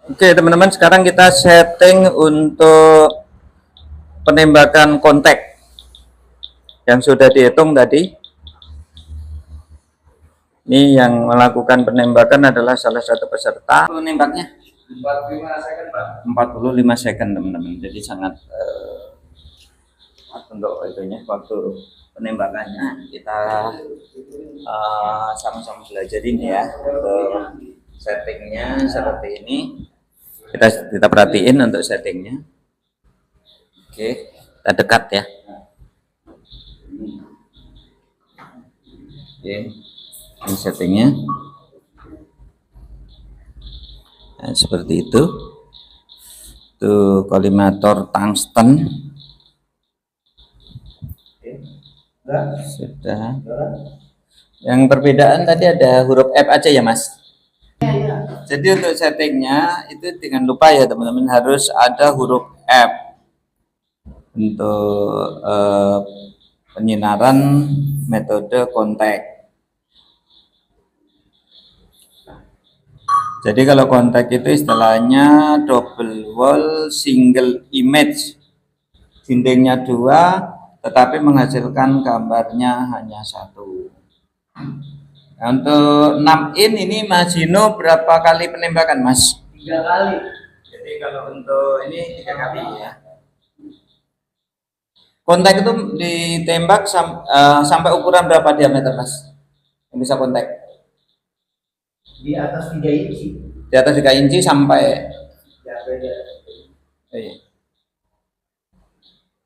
Oke teman-teman, sekarang kita setting untuk penembakan kontak yang sudah dihitung tadi. Ini yang melakukan penembakan adalah salah satu peserta. Menembaknya 45 second, Pak. 45 second teman-teman. Jadi sangat untuk itunya, waktu penembakannya kita sama-sama belajar ini ya. Untuk settingnya seperti ini. Kita perhatiin untuk settingnya. Oke, kita dekat ya. Oke, ini settingnya. Nah, seperti itu. Itu kolimator tungsten. Sudah. Yang perbedaan tadi ada huruf F aja ya, Mas? Jadi untuk settingnya itu jangan lupa ya teman-teman, harus ada huruf F untuk penyinaran metode kontak. Jadi kalau kontak itu istilahnya double wall single image, dindingnya dua tetapi menghasilkan gambarnya hanya satu. Nah, untuk 6 in ini Mas Hino berapa kali penembakan, Mas? 3 kali. Jadi kalau untuk ini 3 kali ya. Kontak itu ditembak sampai ukuran berapa diameter, Mas? Yang bisa kontak? Di atas 3 inci. Di atas 3 inci sampai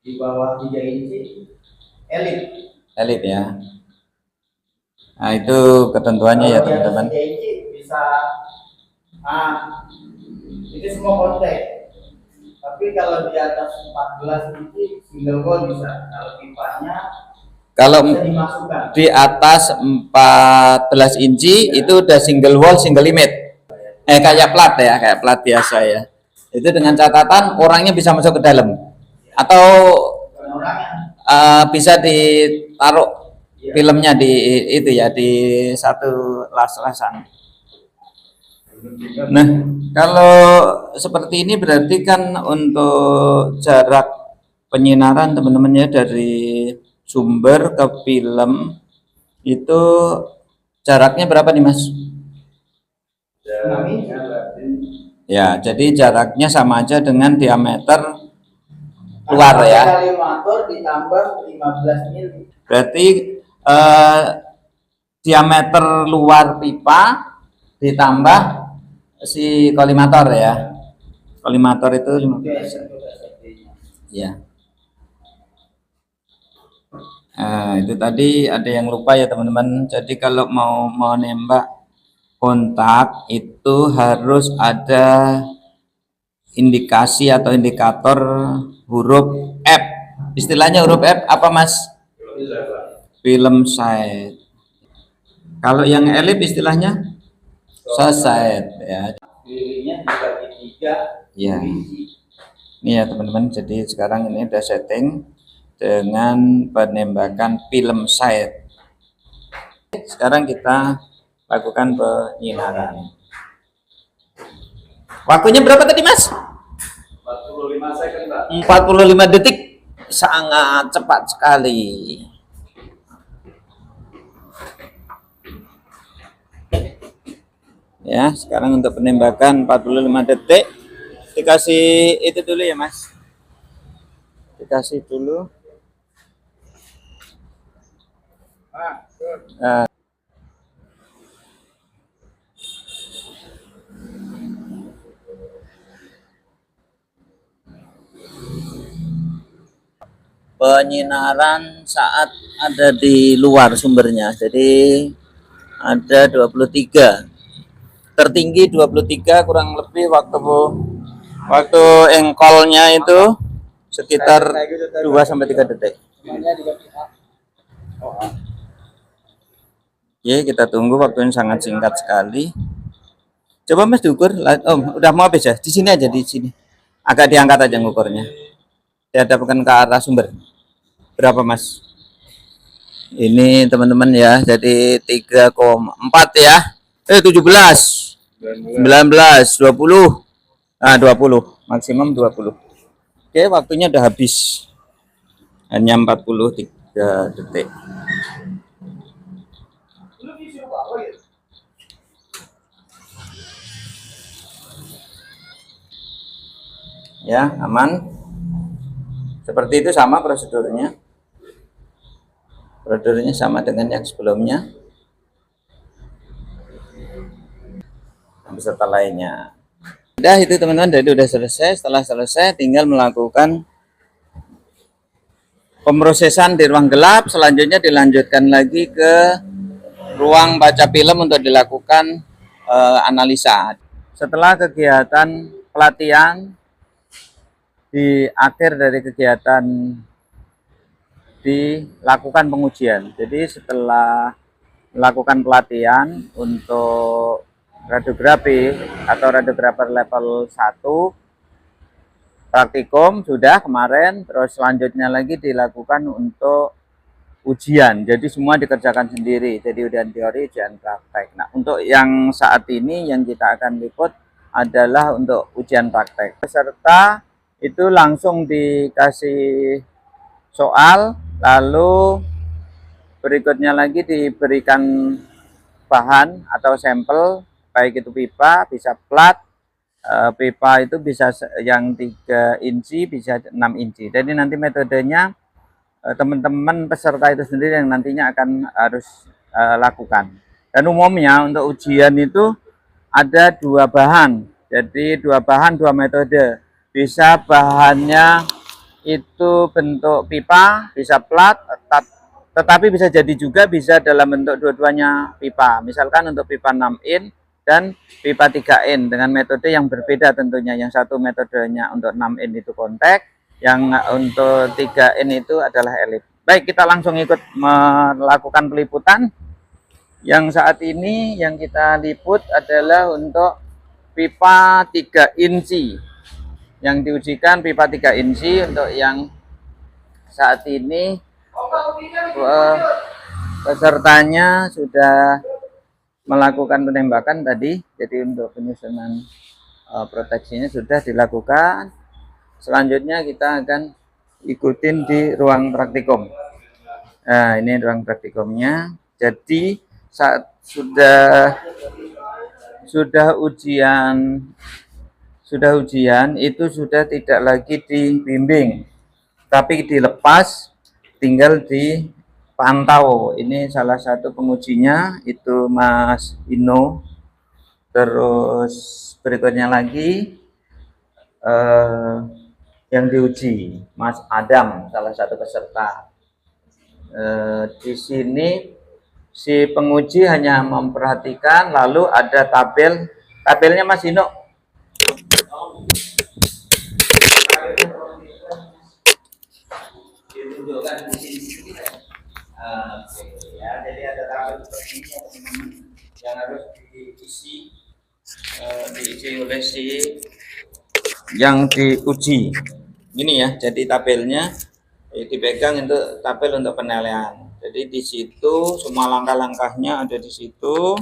di bawah 3 inci elit. Elit ya. Nah, itu ketentuannya ya teman-teman. 3 inci bisa ini semua kontak. Tapi kalau di atas 14 inci single wall bisa. Kalau pipanya kalau bisa dimasukkan. Di atas 14 inci itu udah single wall single image. Kayak plat ya, kayak plat biasa ya. Itu dengan catatan orangnya bisa masuk ke dalam. Atau bisa ditaruh filmnya di itu ya, di satu las-lasan. Nah, kalau seperti ini berarti kan untuk jarak penyinaran teman-teman ya, dari sumber ke film itu jaraknya berapa nih, Mas? Ya, jadi jaraknya sama aja dengan diameter luar ya. Ditambah 15 mili. Berarti diameter luar pipa ditambah si kolimator ya. Kolimator itu 15. Ya. Nah, itu tadi ada yang lupa ya teman-teman. Jadi kalau mau nembak kontak itu harus ada indikasi atau indikator huruf F. Istilahnya huruf F apa, Mas? Film sight. Kalau yang elip istilahnya sight ya. Pilihnya dibagi 3. Ya. Ini ya teman-teman. Jadi sekarang ini udah setting dengan penembakan film sight. Sekarang kita lakukan penyinaran. Waktunya berapa tadi, Mas? 45 second, Pak. 45 detik. Sangat cepat sekali. Ya, sekarang untuk penembakan 45 detik. Dikasih itu dulu ya, Mas. Dikasih dulu. Penyinaran saat ada di luar sumbernya, jadi ada 23, tertinggi 23, kurang lebih waktu engkolnya itu sekitar 2-3 detik. Oke, kita tunggu, waktunya sangat singkat sekali. Coba Mas diukur. Udah mau habis ya, di sini aja, di sini agak diangkat aja ngukurnya, dihadapkan ke arah sumber. Berapa, Mas? Ini teman-teman ya, jadi 3,4 ya. 17, 19, 20, 20, maksimum 20. Oke, waktunya udah habis. Hanya 43 detik. Ya, aman. Seperti itu sama prosedurnya. Prosedurnya sama dengan yang sebelumnya. Beserta lainnya. Udah itu teman-teman, jadi udah selesai. Setelah selesai tinggal melakukan pemrosesan di ruang gelap. Selanjutnya dilanjutkan lagi ke ruang baca film untuk dilakukan analisa. Setelah kegiatan pelatihan, di akhir dari kegiatan dilakukan pengujian. Jadi setelah melakukan pelatihan untuk radiografi atau radiografer level 1 praktikum sudah kemarin, terus selanjutnya lagi dilakukan untuk ujian. Jadi semua dikerjakan sendiri. Jadi ujian teori, ujian praktek. Nah, untuk yang saat ini yang kita akan liput adalah untuk ujian praktek. Peserta itu langsung dikasih soal, lalu berikutnya lagi diberikan bahan atau sampel, baik itu pipa, bisa plat, pipa itu bisa yang 3 inci, bisa 6 inci. Jadi nanti metodenya teman-teman peserta itu sendiri yang nantinya akan harus lakukan. Dan umumnya untuk ujian itu ada 2 bahan. Jadi 2 bahan, 2 metode. Bisa bahannya itu bentuk pipa, bisa plat, tetapi bisa jadi juga bisa dalam bentuk dua-duanya pipa. Misalkan untuk pipa 6 in dan pipa 3 in dengan metode yang berbeda tentunya. Yang satu metodenya untuk 6 in itu kontak, yang untuk 3 in itu adalah elip. Baik, kita langsung ikut melakukan peliputan. Yang saat ini yang kita liput adalah untuk pipa 3 inci. Yang diujikan pipa 3 inci untuk yang saat ini pesertanya sudah melakukan penembakan tadi. Jadi untuk penyusunan proteksinya sudah dilakukan. Selanjutnya kita akan ikutin di ruang praktikum. Nah, ini ruang praktikumnya. Jadi saat sudah ujian itu sudah tidak lagi dibimbing, tapi dilepas, tinggal dipantau. Ini salah satu pengujinya itu Mas Ino. Terus berikutnya lagi yang diuji Mas Adam, salah satu peserta. Di sini si penguji hanya memperhatikan, lalu ada tabelnya Mas Ino. Ditunjukkan di sini. Ya, jadi ada tabel seperti ini teman-teman yang harus diisi oleh si yang diuji. Ini ya, jadi tabelnya dipegang untuk tabel untuk penilaian. Jadi di situ semua langkah-langkahnya ada di situ.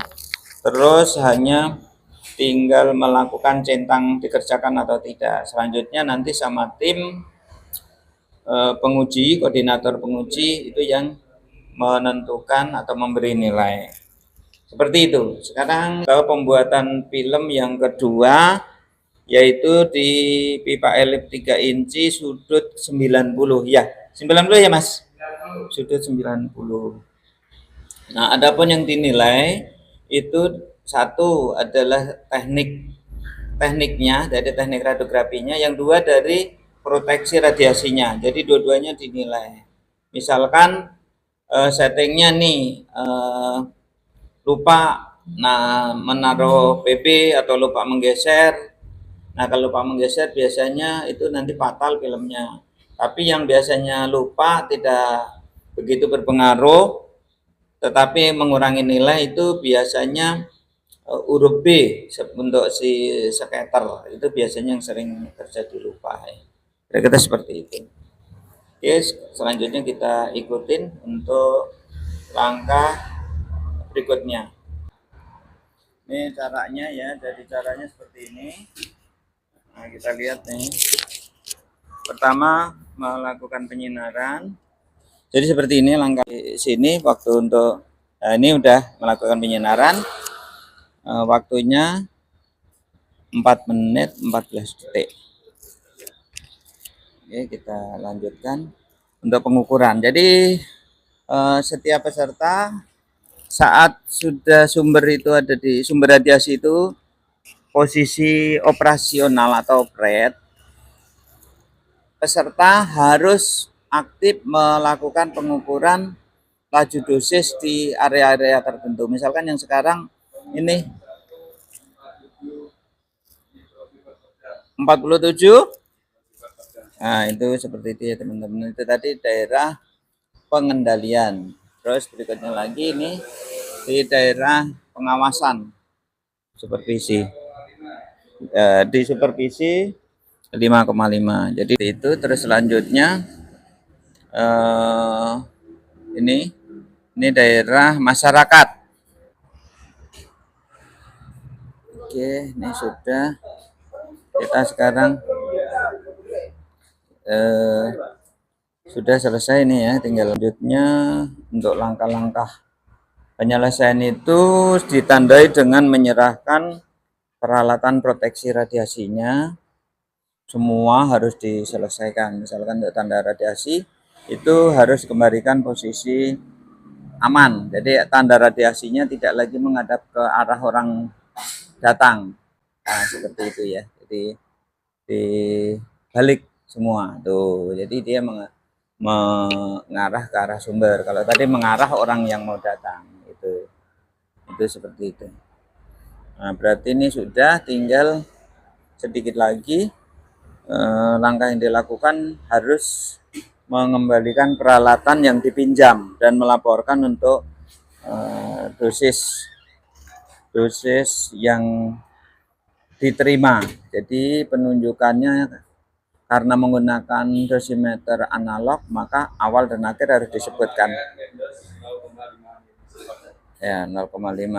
Terus hanya tinggal melakukan centang dikerjakan atau tidak. Selanjutnya nanti sama tim penguji, koordinator penguji itu yang menentukan atau memberi nilai. Seperti itu. Sekarang ke pembuatan film yang kedua, yaitu di pipa elip 3 inci sudut 90 ya. 90 ya Mas? Sudut 90. Nah, adapun yang dinilai itu satu adalah tekniknya, dari teknik radiografinya, yang dua dari proteksi radiasinya. Jadi dua-duanya dinilai. Misalkan settingnya nih lupa menaruh PB atau lupa menggeser. Nah, kalau lupa menggeser biasanya itu nanti fatal filmnya. Tapi yang biasanya lupa tidak begitu berpengaruh, tetapi mengurangi nilai itu biasanya huruf B untuk si skater. Itu biasanya yang sering terjadi lupa. Kira-kira seperti itu. Oke, selanjutnya kita ikutin untuk langkah berikutnya. Ini caranya ya, jadi caranya seperti ini. Nah, kita lihat nih. Pertama, melakukan penyinaran. Jadi seperti ini langkah di sini waktu untuk ini udah melakukan penyinaran. Waktunya 4 menit 14 detik. Oke, kita lanjutkan untuk pengukuran. Jadi setiap peserta saat sudah sumber itu ada di sumber radiasi itu posisi operasional atau operet, peserta harus aktif melakukan pengukuran laju dosis di area-area tertentu. Misalkan yang sekarang ini 47. Nah, itu seperti itu ya teman-teman. Itu tadi daerah pengendalian. Terus berikutnya lagi ini di daerah pengawasan supervisi. Di supervisi 5,5. Jadi itu terus selanjutnya ini daerah masyarakat. Oke, ini sudah. Kita sekarang sudah selesai nih ya, tinggal lanjutnya untuk langkah-langkah penyelesaian itu ditandai dengan menyerahkan peralatan proteksi radiasinya. Semua harus diselesaikan. Misalkan untuk tanda radiasi itu harus kembalikan posisi aman. Jadi tanda radiasinya tidak lagi menghadap ke arah orang datang. Nah, seperti itu ya. Jadi dibalik semua tuh. Jadi dia mengarah ke arah sumber. Kalau tadi mengarah orang yang mau datang itu seperti itu. Nah, berarti ini sudah tinggal sedikit lagi langkah yang dilakukan harus mengembalikan peralatan yang dipinjam dan melaporkan untuk dosis yang diterima. Jadi penunjukannya karena menggunakan dosimeter analog, maka awal dan akhir harus disebutkan. Ya, 0,5.